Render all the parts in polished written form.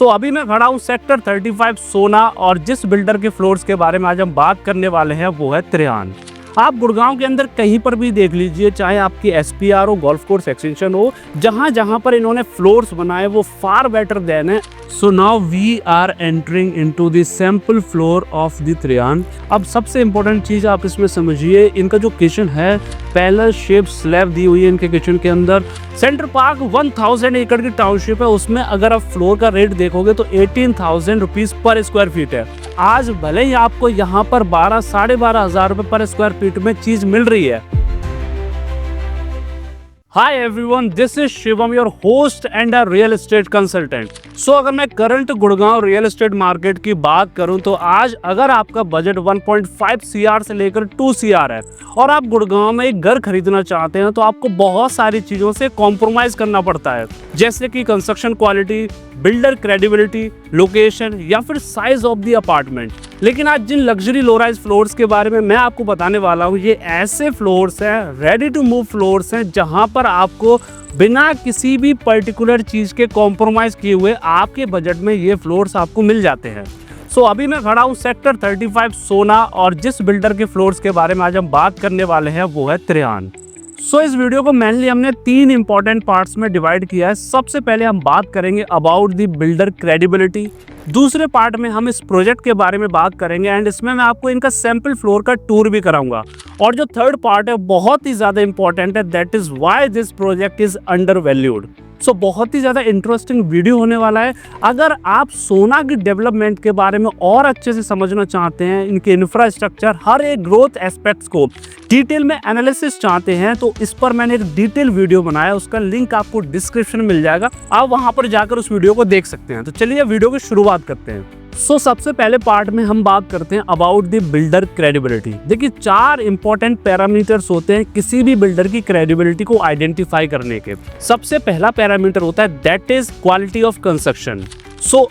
अभी मैं खड़ा हूँ सेक्टर 35 सोना और जिस बिल्डर के फ्लोर्स के बारे में आज हम बात करने वाले हैं वो है त्रिहान। आप गुड़गांव के अंदर कहीं पर भी देख लीजिए, चाहे आपकी एसपीआर हो, गोल्फ कोर्स एक्सटेंशन हो, जहां जहां पर इन्होंने फ्लोर्स बनाए वो फार बेटर देन है। So now we are entering into the sample floor of the Trihaan. अब सबसे इंपॉर्टेंट चीज आप इसमें समझिए, इनका जो किचन है पैलेस शेप स्लैब दी हुई है इनके किचन के अंदर। सेंटर पार्क 1000 एकड़ की टाउनशिप है, उसमें अगर आप फ्लोर का रेट देखोगे तो 18,000 रुपीज पर स्क्वायर फीट है। आज भले ही आपको यहाँ पर 12,500 रुपए पर स्क्वायर फीट में चीज मिल रही है। Hi everyone, this is Shivam, your host and a real estate consultant. अगर मैं current Gurgaon real estate market की बात करूं तो आज अगर आपका बजट 1.5 CR से लेकर 2 CR है और आप गुड़गांव में एक घर खरीदना चाहते हैं तो आपको बहुत सारी चीज़ों से कॉम्प्रोमाइज़ करना पड़ता है, जैसे कि construction quality, builder credibility, location या फिर साइज ऑफ द अपार्टमेंट। लेकिन आज जिन लग्जरी लो राइज फ्लोर्स के बारे में मैं आपको बताने वाला हूँ, ये ऐसे फ्लोर्स हैं, रेडी टू मूव फ्लोर्स हैं, जहाँ पर आपको बिना किसी भी पर्टिकुलर चीज़ के कॉम्प्रोमाइज़ किए हुए आपके बजट में ये फ्लोर्स आपको मिल जाते हैं। अभी मैं खड़ा हूँ सेक्टर 35 सोना और जिस बिल्डर के फ्लोर्स के बारे में आज हम बात करने वाले हैं वो है त्रिहान। इस वीडियो को मेनली हमने 3 इंपॉर्टेंट पार्ट्स में डिवाइड किया है। सबसे पहले हम बात करेंगे अबाउट द बिल्डर क्रेडिबिलिटी, दूसरे पार्ट में हम इस प्रोजेक्ट के बारे में बात करेंगे एंड इसमें मैं आपको इनका सैंपल फ्लोर का टूर भी कराऊंगा, और जो थर्ड पार्ट है बहुत ही ज़्यादा इंपॉर्टेंट है, that is why this project is under valued. बहुत ही ज़्यादा इंटरेस्टिंग वीडियो होने वाला है। अगर आप सोना की डेवलपमेंट के बारे में और अच्छे से समझना चाहते हैं, इनके इंफ्रास्ट्रक्चर, हर एक ग्रोथ एस्पेक्ट्स को डिटेल में एनालिसिस चाहते हैं, तो इस पर मैंने एक डिटेल वीडियो बनाया, उसका लिंक आपको डिस्क्रिप्शन में मिल जाएगा, आप वहां पर जाकर उस वीडियो को देख सकते हैं। तो चलिए वीडियो की शुरुआत करते हैं। सबसे पहले पार्ट में हम बात करते हैं अबाउट द बिल्डर क्रेडिबिलिटी। देखिए 4 इंपॉर्टेंट पैरामीटर्स होते हैं किसी भी बिल्डर की क्रेडिबिलिटी को आइडेंटिफाई करने के। सबसे पहला पैरामीटर होता है that is quality of construction.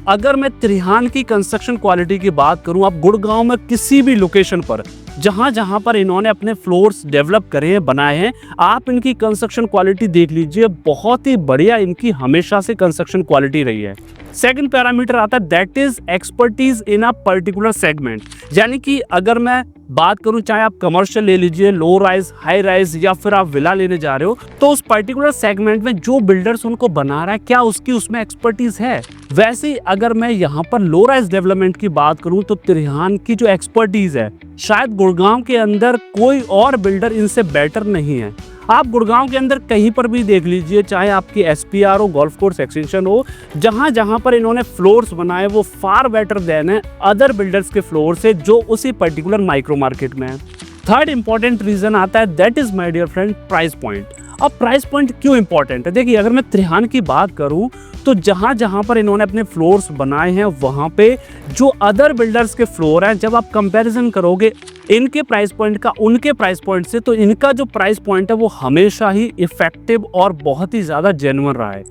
अगर मैं त्रिहान की कंस्ट्रक्शन क्वालिटी की बात करूं, आप गुड़गांव में किसी भी लोकेशन पर जहां पर इन्होंने अपने फ्लोर्स डेवलप करे हैं, बनाए हैं, आप इनकी कंस्ट्रक्शन क्वालिटी देख लीजिए, बहुत ही बढ़िया इनकी हमेशा से कंस्ट्रक्शन क्वालिटी रही है। सेकंड पैरामीटर आता है that is expertise in a particular segment, यानी कि अगर मैं बात करूं, चाहे आप कमर्शियल ले लीजिए, लो राइज, हाई राइज या फिर आप विला लेने जा रहे हो, तो उस पर्टिकुलर सेगमेंट में जो बिल्डर्स उनको बना रहा है क्या उसकी उसमें एक्सपर्टीज है। वैसे ही अगर मैं यहाँ पर लो राइज डेवलपमेंट की बात करूं तो त्रिहान की जो एक्सपर्टीज है शायद गुड़गांव के अंदर कोई और बिल्डर इनसे बेटर नहीं है। आप गुड़गांव के अंदर कहीं पर भी देख लीजिए, चाहे आपकी एसपीआर हो, गोल्फ कोर्स एक्सटेंशन हो, जहां जहां पर इन्होंने फ्लोर्स बनाए वो फार बेटर देन है अदर बिल्डर्स के फ्लोर से जो उसी पर्टिकुलर माइक्रो मार्केट में है। थर्ड इंपॉर्टेंट रीजन आता है that is my dear friend price point. अब प्राइस पॉइंट क्यों इंपॉर्टेंट है? देखिए अगर मैं त्रिहान की बात करूं तो जहां जहां पर इन्होंने अपने फ्लोर्स बनाए हैं वहां पे जो अदर बिल्डर्स के फ्लोर हैं, जब आप कंपैरिजन करोगे इनके प्राइस पॉइंट का उनके प्राइस पॉइंट से, तो इनका जो प्राइस पॉइंट है वो हमेशा ही इफेक्टिव और बहुत ही ज़्यादा जेन्युइन रहा है।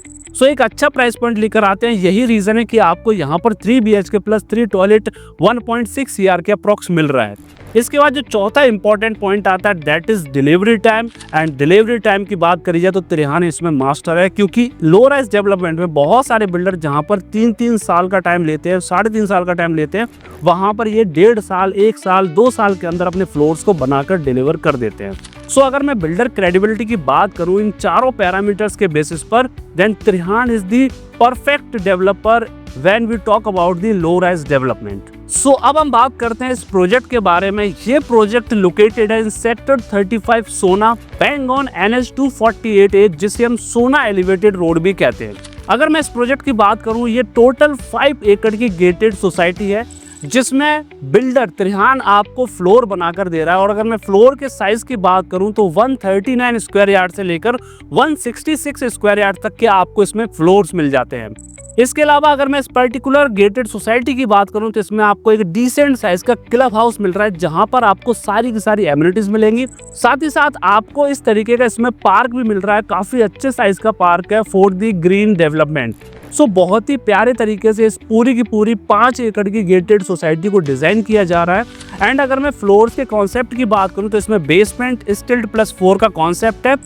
एक अच्छा प्राइस पॉइंट लेकर आते हैं। यही रीज़न है कि आपको यहाँ पर 3 BHK प्लस 3 टॉयलेट 1.6 CR के अप्रॉक्स मिल रहा है। इसके बाद जो चौथा इंपॉर्टेंट पॉइंट आता है that is delivery time, and delivery time की बात करी जाए तो त्रिहान इसमें मास्टर है, क्योंकि लो राइज डेवलपमेंट में बहुत सारे बिल्डर जहां पर 3-3 साल का टाइम लेते हैं, 3.5 साल का टाइम लेते हैं, वहां पर ये 1.5 साल, 1 साल, 2 साल के अंदर अपने फ्लोर्स को बनाकर डिलीवर कर देते हैं। अगर मैं बिल्डर क्रेडिबिलिटी की बात करूं इन चारों पैरामीटर्स के बेसिस पर, then Trihaan is the perfect developer when we talk about the low rise development. अब हम बात करते हैं इस प्रोजेक्ट के बारे में। ये प्रोजेक्ट लोकेटेड है इन सेक्टर 35 सोना, बैंग ऑन NH 248A, जिसे हम सोना एलिवेटेड रोड भी कहते हैं। अगर मैं इस प्रोजेक्ट की बात करूं, ये टोटल 5 एकड़ की गेटेड सोसाइटी है जिसमें बिल्डर त्रिहान आपको फ्लोर बनाकर दे रहा है। और अगर मैं फ्लोर के साइज की बात करूं तो 139 स्क्वायर यार्ड से लेकर 166 स्क्वायर यार्ड तक के आपको इसमें फ्लोर्स मिल जाते हैं। इसके अलावा अगर मैं इस पर्टिकुलर गेटेड सोसाइटी की बात करूं तो इसमें आपको एक डिसेंट साइज का क्लब हाउस मिल रहा है, जहां पर आपको सारी की सारी एमिनिटीज मिलेंगी। साथ ही साथ आपको इस तरीके का इसमें पार्क भी मिल रहा है, काफी अच्छे साइज का पार्क है फॉर द ग्रीन डेवलपमेंट। बहुत ही प्यारे तरीके से इस पूरी की पूरी 5 एकड़ की गेटेड सोसाइटी को डिजाइन किया जा रहा है। एंड अगर मैं फ्लोर्स के कॉन्सेप्ट की बात करूं तो इसमें बेसमेंट स्टिल्ट प्लस 4 का कॉन्सेप्ट है।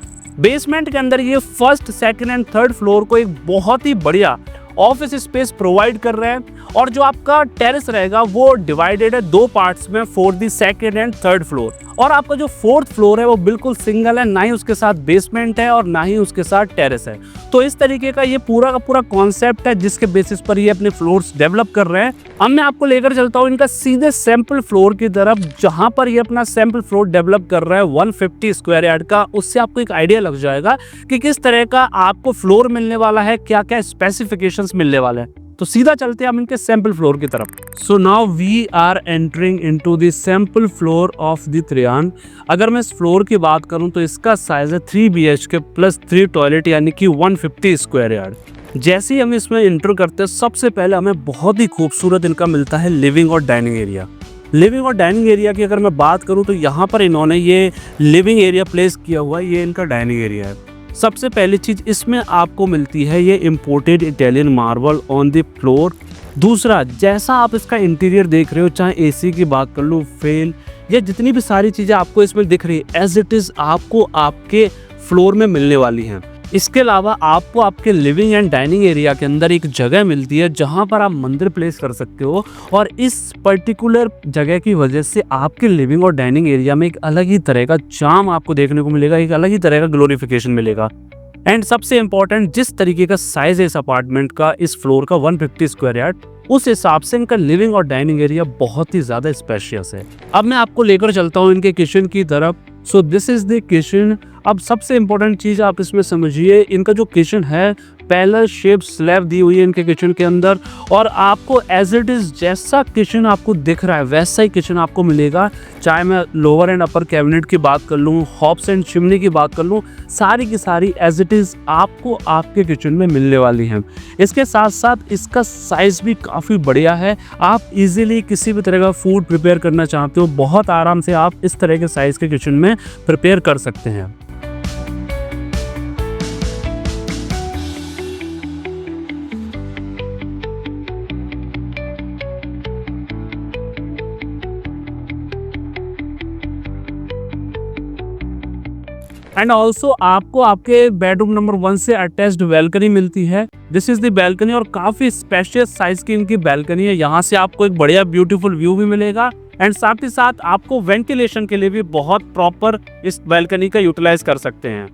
बेसमेंट के अंदर ये first, second and third floor को एक बहुत ही बढ़िया ऑफिस स्पेस प्रोवाइड कर रहे हैं। और जो आपका टेरेस रहेगा वो डिवाइडेड है 2 पार्ट्स में for the second and third floor. और आपका जो 4th फ्लोर है वो बिल्कुल सिंगल है, ना ही उसके साथ बेसमेंट है और ना ही उसके साथ टेरेस है। तो इस तरीके का ये पूरा का पूरा कॉन्सेप्ट है जिसके बेसिस पर ये अपने फ्लोर्स डेवलप कर रहे हैं। अब मैं आपको लेकर चलता हूँ इनका सीधे सैंपल फ्लोर की तरफ, जहां पर ये अपना सैंपल फ्लोर डेवलप कर रहा है 150 स्क्वायर यार्ड का। उससे आपको एक आइडिया लग जाएगा कि किस तरह का आपको फ्लोर मिलने वाला है, क्या क्या स्पेसिफिकेशंस मिलने वाले हैं। तो सीधा चलते हैं हम इनके सैंपल फ्लोर की तरफ। So now we are entering into the sample floor of the त्रियान। अगर मैं इस फ्लोर की बात करूं तो इसका साइज है 3 BHK प्लस 3 टॉयलेट यानी कि 150 स्क्वायर यार्ड। जैसे ही हम इसमें इंटर करते हैं सबसे पहले हमें बहुत ही खूबसूरत इनका मिलता है लिविंग और डाइनिंग एरिया। लिविंग और डाइनिंग एरिया की अगर मैं बात करूं तो यहाँ पर इन्होंने ये लिविंग एरिया प्लेस किया हुआ है, ये इनका डाइनिंग एरिया है। सबसे पहली चीज इसमें आपको मिलती है ये imported Italian marble on the floor. दूसरा, जैसा आप इसका इंटीरियर देख रहे हो, चाहे एसी की बात कर लो, फैन या जितनी भी सारी चीजें आपको इसमें दिख रही है एज इट इज आपको आपके फ्लोर में मिलने वाली हैं। इसके अलावा आपको आपके लिविंग एंड डाइनिंग एरिया के अंदर एक जगह मिलती है जहां पर आप मंदिर प्लेस कर सकते हो। और इस पर्टिकुलर जगह की वजह से आपके लिविंग और डाइनिंग एरिया में एक अलग ही तरह का चार्म आपको देखने को मिलेगा, एक अलग ही तरह का ग्लोरिफिकेशन मिलेगा। एंड सबसे इंपॉर्टेंट, जिस तरीके का साइज है इस अपार्टमेंट का, इस फ्लोर का 150 स्क्वायर यार्ड, उस हिसाब से इनका लिविंग और डाइनिंग एरिया बहुत ही ज्यादा स्पेशियस है। अब मैं आपको लेकर चलता हूँ इनके किचन की तरफ। So this is the kitchen. अब सबसे इम्पोर्टेंट चीज आप इसमें समझिए, इनका जो किचन है पैरेलल शेप स्लैब दी हुई है इनके किचन के अंदर। और आपको एज इट इज जैसा किचन आपको दिख रहा है वैसा ही किचन आपको मिलेगा। चाहे मैं लोअर एंड अपर कैबिनेट की बात कर लूँ, हॉब्स एंड चिमनी की बात कर लूँ, सारी की सारी एज इट इज आपको आपके किचन में मिलने वाली हैं। इसके साथ साथ इसका साइज भी काफ़ी बढ़िया है। आप इजीली किसी भी तरह का फूड प्रिपेयर करना चाहते हो, बहुत आराम से आप इस तरह के साइज के किचन में प्रिपेयर कर सकते हैं। एंड ऑल्सो आपको आपके बेडरूम नंबर 1 से अटैच्ड बैल्कनी मिलती है। दिस इज द बैल्कनी और काफी स्पेशियस साइज की इनकी बैल्कनी है। यहाँ से आपको एक बढ़िया ब्यूटीफुल व्यू भी मिलेगा एंड साथ ही साथ आपको वेंटिलेशन के लिए भी बहुत प्रॉपर इस बैल्कनी का यूटिलाइज कर सकते हैं।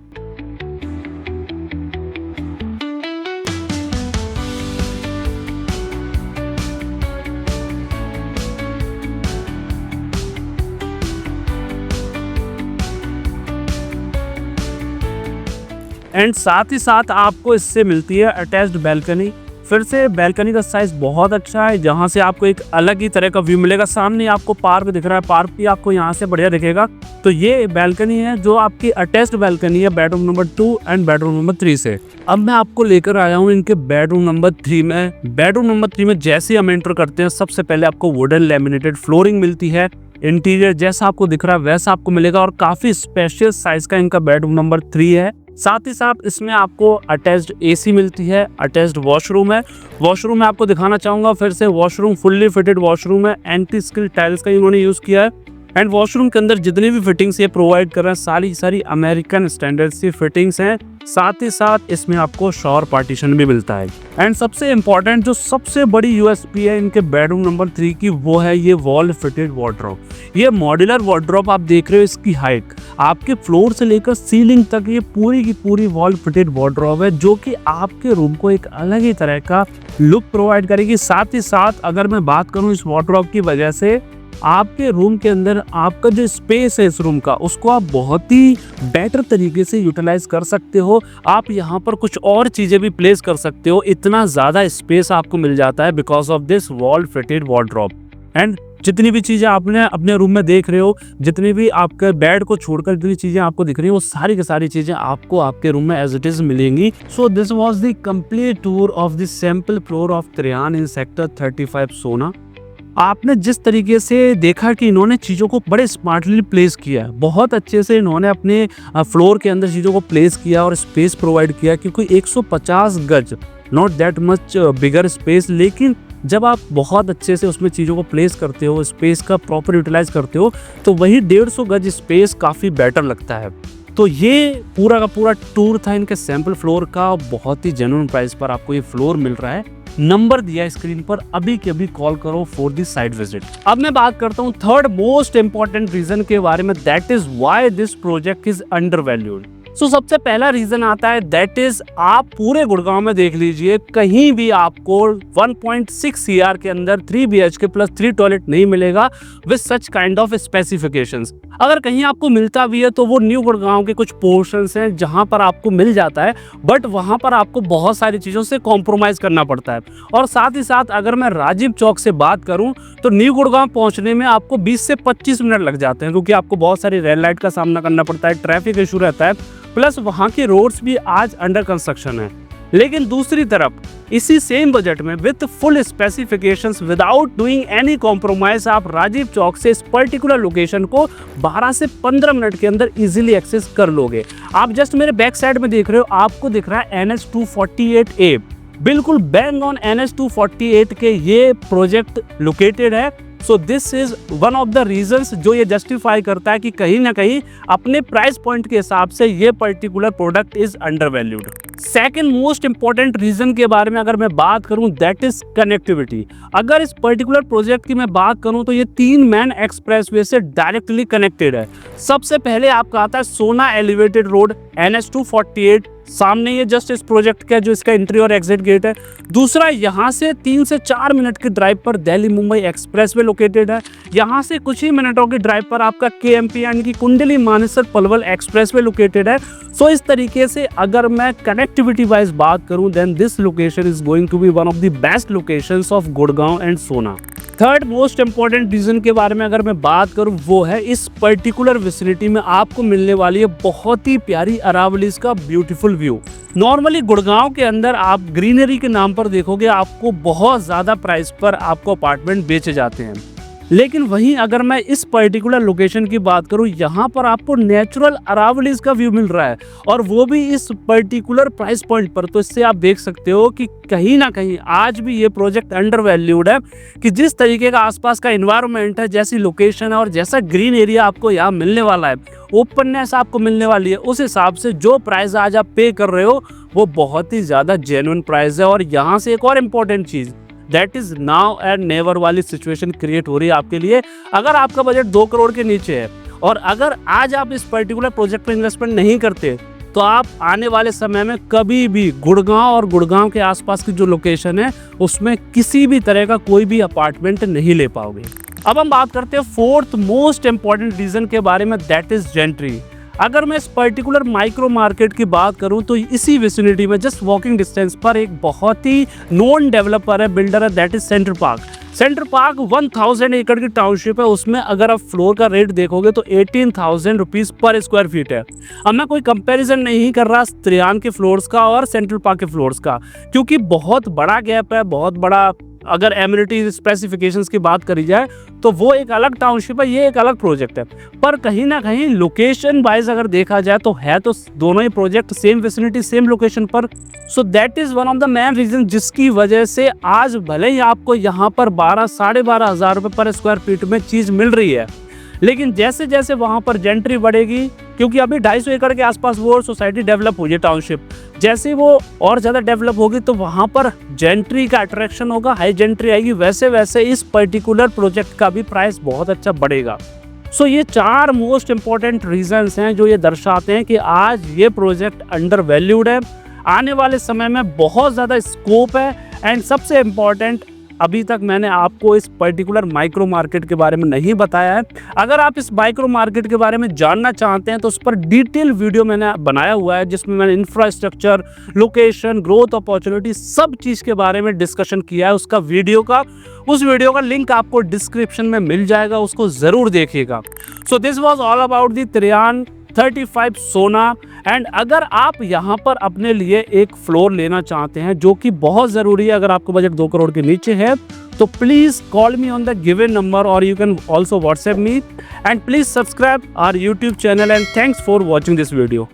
एंड साथ ही साथ आपको इससे मिलती है अटैच्ड बैल्कनी। फिर से बैल्कनी का साइज बहुत अच्छा है, जहां से आपको एक अलग ही तरह का व्यू मिलेगा। सामने आपको पार्क दिख रहा है, पार्क भी आपको यहां से बढ़िया दिखेगा। तो ये बैल्कनी है जो आपकी अटैच्ड बैल्कनी है bedroom number 2 and bedroom number 3 से। अब मैं आपको लेकर आया हूँ इनके बेडरूम नंबर 3 में। बेडरूम नंबर 3 में जैसे ही हम एंटर करते हैं सबसे पहले आपको वुडन लैमिनेटेड फ्लोरिंग मिलती है। इंटीरियर जैसा आपको दिख रहा है वैसा आपको मिलेगा और काफी स्पेशियल साइज का इनका बेडरूम नंबर 3 है। साथ ही साथ इसमें आपको अटैच्ड एसी मिलती है, अटैच्ड वॉशरूम है। वॉशरूम में आपको दिखाना चाहूंगा फिर से, वॉशरूम फुल्ली फिटेड वॉशरूम है, एंटी स्किल टाइल्स का इन्होंने यूज किया है। एंड वॉशरूम के अंदर जितनी भी फिटिंग्स ये प्रोवाइड कर रहे हैं सारी अमेरिकन स्टैंडर्ड्स की फिटिंग्स हैं। साथ ही साथ इसमें आपको शॉवर पार्टीशन भी मिलता है। एंड सबसे इम्पोर्टेंट जो सबसे बड़ी यूएसपी है इनके बेडरूम नंबर 3 की, वो है ये वॉल फिटेड वार्डरोब। ये मॉड्यूलर वार्डरोब आप देख रहे हो, इसकी हाइट आपके फ्लोर से लेकर सीलिंग तक ये पूरी की पूरी वॉल फिटेड वार्डरोब है, जो कि आपके रूम को एक अलग ही तरह का लुक प्रोवाइड करेगी। साथ ही साथ अगर मैं बात करूं इस वार्डरोब की वजह से आपके रूम के अंदर आपका जो स्पेस है इस रूम का, उसको आप बहुत ही बेटर तरीके से यूटिलाइज कर सकते हो। आप यहाँ पर कुछ और चीजें भी प्लेस कर सकते हो, इतना ज्यादा स्पेस आपको मिल जाता है because of this wall fitted wardrobe. And जितनी भी चीजें आपने अपने रूम में देख रहे हो, जितनी भी आपके बेड को छोड़कर जितनी चीजें आपको दिख रही है, वो सारी की सारी चीजें आपको आपके रूम में एज इट इज मिलेंगी। So this was the complete tour of the sample floor of त्रियान इन सेक्टर 35 सोना। आपने जिस तरीके से देखा कि इन्होंने चीज़ों को बड़े स्मार्टली प्लेस किया है, बहुत अच्छे से इन्होंने अपने फ्लोर के अंदर चीज़ों को प्लेस किया और स्पेस प्रोवाइड किया, क्योंकि 150 गज not that much bigger space, लेकिन जब आप बहुत अच्छे से उसमें चीज़ों को प्लेस करते हो, स्पेस का प्रॉपर यूटिलाइज करते हो, तो वही 150 गज स्पेस काफ़ी बेटर लगता है। तो ये पूरा का पूरा टूर था इनके सैंपल फ्लोर का। बहुत ही जेन्युइन प्राइस पर आपको ये फ्लोर मिल रहा है। नंबर दिया है स्क्रीन पर, अभी के अभी कॉल करो फॉर दी साइट विजिट। अब मैं बात करता हूँ थर्ड मोस्ट इंपॉर्टेंट रीजन के बारे में, that is why this project is under valued. So सबसे पहला रीजन आता है, दैट इज आप पूरे गुड़गांव में देख लीजिए, कहीं भी आपको 1.6 CR के अंदर 3 BHK प्लस 3 टॉयलेट नहीं मिलेगा with such kind of specifications. अगर कहीं आपको मिलता भी है तो वो न्यू गुड़गांव के कुछ पोर्शंस हैं जहां पर आपको मिल जाता है, बट वहां पर आपको बहुत सारी चीज़ों से कॉम्प्रोमाइज़ करना पड़ता है। और साथ ही साथ अगर मैं राजीव चौक से बात करूं तो न्यू गुड़गांव पहुंचने में आपको 20 से 25 मिनट लग जाते हैं, क्योंकि आपको बहुत सारी रेड लाइट का सामना करना पड़ता है, ट्रैफिक इशू रहता है, प्लस वहाँ के रोड्स भी आज अंडर कंस्ट्रक्शन है। लेकिन दूसरी तरफ इसी सेम बजट में with full specifications without doing any compromise आप राजीव चौक से इस पर्टिकुलर लोकेशन को 12 से 15 मिनट के अंदर इजीली एक्सेस कर लोगे। आप जस्ट मेरे बैक साइड में देख रहे हो, आपको दिख रहा है NH 248A, बिल्कुल बैंग ऑन NH 248 के ये प्रोजेक्ट लोकेटेड है। So this is one of the reasons जो ये जस्टिफाई करता है कि कहीं ना कहीं अपने प्राइस पॉइंट के हिसाब से ये particular product is under valued. Second most important reason के बारे में अगर मैं बात करूं, दैट इज कनेक्टिविटी। अगर इस पर्टिकुलर प्रोजेक्ट की मैं बात करूं तो ये 3 मेन एक्सप्रेसवे से डायरेक्टली कनेक्टेड है। सबसे पहले आपका आता है सोना एलिवेटेड रोड NH 248, सामने ये जस्ट इस प्रोजेक्ट का जो इसका एंट्री और एग्जिट गेट है। दूसरा, यहाँ से 3 से 4 मिनट की ड्राइव पर दिल्ली मुंबई एक्सप्रेसवे लोकेटेड है। यहाँ से कुछ ही मिनटों की ड्राइव पर आपका KMP यानी कि कुंडली मानेसर पलवल एक्सप्रेसवे लोकेटेड है। सो इस तरीके से अगर मैं कनेक्टिविटी वाइज बात करूं, then this location is going to be one of the best locations of Gurgaon and Sohna. Third most important reason के बारे में अगर मैं बात करूं, वो है इस पर्टिकुलर विसिनिटी में आपको मिलने वाली है बहुत ही प्यारी अरावलीज का ब्यूटीफुल व्यू। नॉर्मली गुड़गांव के अंदर आप ग्रीनरी के नाम पर देखोगे आपको बहुत ज़्यादा प्राइस पर आपको अपार्टमेंट बेचे जाते हैं, लेकिन वहीं अगर मैं इस पर्टिकुलर लोकेशन की बात करूं, यहाँ पर आपको नेचुरल अरावलीज का व्यू मिल रहा है और वो भी इस पर्टिकुलर प्राइस पॉइंट पर। तो इससे आप देख सकते हो कि कहीं ना कहीं आज भी ये प्रोजेक्ट अंडर वैल्यूड है, कि जिस तरीके का आसपास का इन्वायरमेंट है, जैसी लोकेशन है और जैसा ग्रीन एरिया आपको यहाँ मिलने वाला है, ओपननेस आपको मिलने वाली है, उस हिसाब से जो प्राइस आज आप पे कर रहे हो वो बहुत ही ज़्यादा जेन्युइन प्राइस है। और यहाँ से एक और important cheese, that is now and never वाली सिचुएशन क्रिएट हो रही है आपके लिए। अगर आपका बजट 2 करोड़ के नीचे है और अगर आज आप इस पर्टिकुलर प्रोजेक्ट पर इन्वेस्टमेंट नहीं करते, तो आप आने वाले समय में कभी भी गुड़गांव और गुड़गांव के आसपास की जो लोकेशन है उसमें किसी भी तरह का कोई भी अपार्टमेंट नहीं ले पाओगे। अब हम बात करते हैं फोर्थ मोस्ट इंपॉर्टेंट रीजन के बारे में, दैट इज जेंट्री। अगर मैं इस पर्टिकुलर माइक्रो मार्केट की बात करूं तो इसी विसिनिटी में जस्ट वॉकिंग डिस्टेंस पर एक बहुत ही नोन डेवलपर है, बिल्डर है, that is centre park. Centre park 1000 एकड़ की टाउनशिप है, उसमें अगर आप फ्लोर का रेट देखोगे तो 18,000 रुपीज़ पर स्क्वायर फीट है। अब मैं कोई कंपैरिजन नहीं कर रहा त्रियान के फ्लोर्स का और सेंट्रल पार्क के फ्लोर्स का, क्योंकि बहुत बड़ा गैप है, बहुत बड़ा। अगर एमिनिटी स्पेसिफिकेशंस की बात करी जाए तो वो एक अलग टाउनशिप है, ये एक अलग प्रोजेक्ट है। पर कहीं ना कहीं लोकेशन वाइज अगर देखा जाए तो है तो दोनों ही project same vicinity same location पर। So that is one of the main reason जिसकी वजह से आज भले ही आपको यहाँ पर 12-12.5 हज़ार रुपये पर स्क्वायर फीट में चीज़ मिल रही है, लेकिन जैसे जैसे वहाँ पर जेंट्री बढ़ेगी, क्योंकि अभी 250 एकड़ के आसपास वो सोसाइटी डेवलप हुई है टाउनशिप, जैसे वो और ज़्यादा डेवलप होगी तो वहाँ पर जेंट्री का अट्रैक्शन होगा, हाई जेंट्री आएगी, वैसे वैसे इस पर्टिकुलर प्रोजेक्ट का भी प्राइस बहुत अच्छा बढ़ेगा। सो ये 4 मोस्ट इंपॉर्टेंट रीजंस हैं जो ये दर्शाते हैं कि आज ये प्रोजेक्ट अंडर वैल्यूड है, आने वाले समय में बहुत ज़्यादा स्कोप है। एंड सबसे इम्पॉर्टेंट, अभी तक मैंने आपको इस पर्टिकुलर माइक्रो मार्केट के बारे में नहीं बताया है। अगर आप इस माइक्रो मार्केट के बारे में जानना चाहते हैं तो उस पर डिटेल वीडियो मैंने बनाया हुआ है, जिसमें मैंने इंफ्रास्ट्रक्चर, लोकेशन, ग्रोथ अपॉर्चुनिटी, सब चीज़ के बारे में डिस्कशन किया है। उस वीडियो का लिंक आपको डिस्क्रिप्शन में मिल जाएगा, उसको ज़रूर देखिएगा। So this was all about the त्रियान 35 सोना। एंड अगर आप यहाँ पर अपने लिए एक फ्लोर लेना चाहते हैं, जो कि बहुत ज़रूरी है, अगर आपको बजट 2 करोड़ के नीचे है, तो please call me on the given number और you can also WhatsApp me and please subscribe our YouTube channel and thanks for watching this video.